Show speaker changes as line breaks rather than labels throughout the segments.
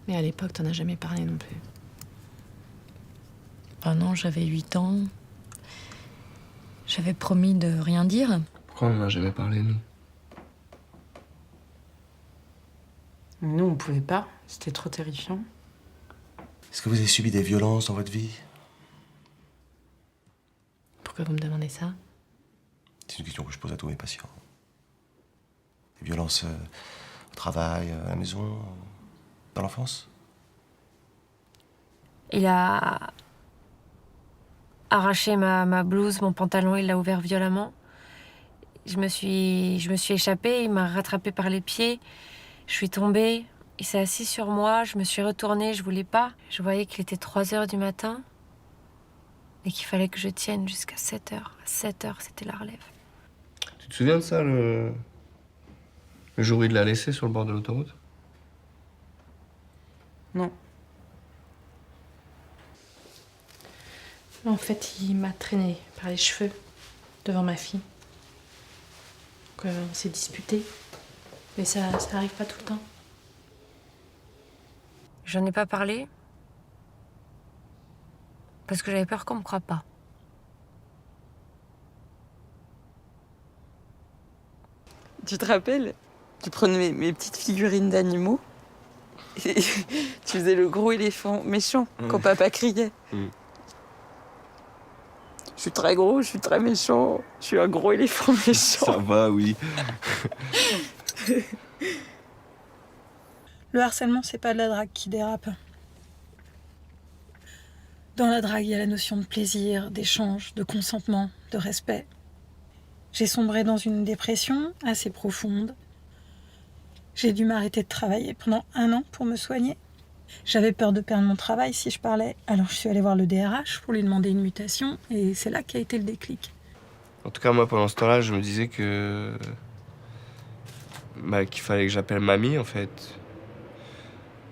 Mais à l'époque, t'en as jamais parlé non plus.
Ah non, j'avais 8 ans. J'avais promis de rien dire.
Pourquoi on n'en a jamais parlé, nous?
Nous, on pouvait pas. C'était trop terrifiant.
Est-ce que vous avez subi des violences dans votre vie?
Pourquoi vous me demandez ça?
C'est une question que je pose à tous mes patients. Des violences au travail, à la maison, dans l'enfance?
Il a arraché ma blouse, mon pantalon, il l'a ouvert violemment. Je me suis échappée, il m'a rattrapée par les pieds. Je suis tombée, il s'est assis sur moi, je me suis retournée, je voulais pas. Je voyais qu'il était 3h du matin et qu'il fallait que je tienne jusqu'à 7h. À 7h, c'était la relève.
Tu te souviens de ça, le jour où il l'a laissé sur le bord de l'autoroute?
Non.
En fait, il m'a traîné par les cheveux devant ma fille. Donc, on s'est disputé. Mais ça arrive pas tout le temps.
J'en ai pas parlé parce que j'avais peur qu'on me croie pas.
Tu te rappelles? Tu prenais mes petites figurines d'animaux et tu faisais le gros éléphant méchant quand papa criait. Je suis très gros, je suis très méchant, je suis un gros éléphant méchant.
Ça va, oui.
Le harcèlement, c'est pas de la drague qui dérape. Dans la drague, il y a la notion de plaisir, d'échange, de consentement, de respect. J'ai sombré dans une dépression assez profonde. J'ai dû m'arrêter de travailler pendant 1 an pour me soigner. J'avais peur de perdre mon travail si je parlais. Alors je suis allée voir le DRH pour lui demander une mutation et c'est là qu'a été le déclic.
En tout cas, moi, pendant ce temps-là, je me disais que... qu'il fallait que j'appelle mamie, en fait.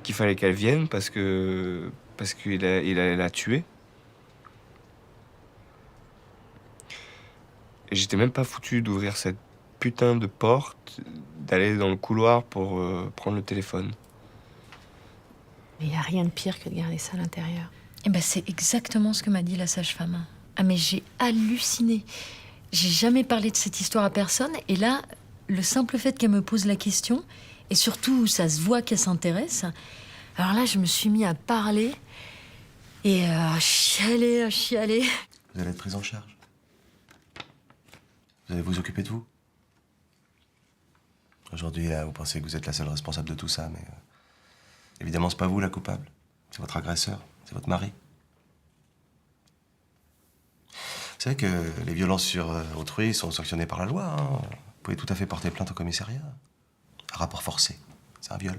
Qu'il fallait qu'elle vienne parce qu'il allait la tuer. Et j'étais même pas foutu d'ouvrir cette putain de porte, d'aller dans le couloir pour prendre le téléphone.
Mais il y a rien de pire que de garder ça à l'intérieur.
Eh ben, c'est exactement ce que m'a dit la sage-femme. Ah mais j'ai halluciné. J'ai jamais parlé de cette histoire à personne. Et là, le simple fait qu'elle me pose la question, et surtout, ça se voit qu'elle s'intéresse. Alors là, je me suis mis à parler et à chialer, à chialer.
Vous allez être prise en charge. Vous allez vous occuper de vous. Aujourd'hui, là, vous pensez que vous êtes la seule responsable de tout ça, mais... évidemment, c'est pas vous la coupable. C'est votre agresseur, c'est votre mari. Vous savez que les violences sur autrui sont sanctionnées par la loi, hein. Vous pouvez tout à fait porter plainte au commissariat. Un rapport forcé, c'est un viol.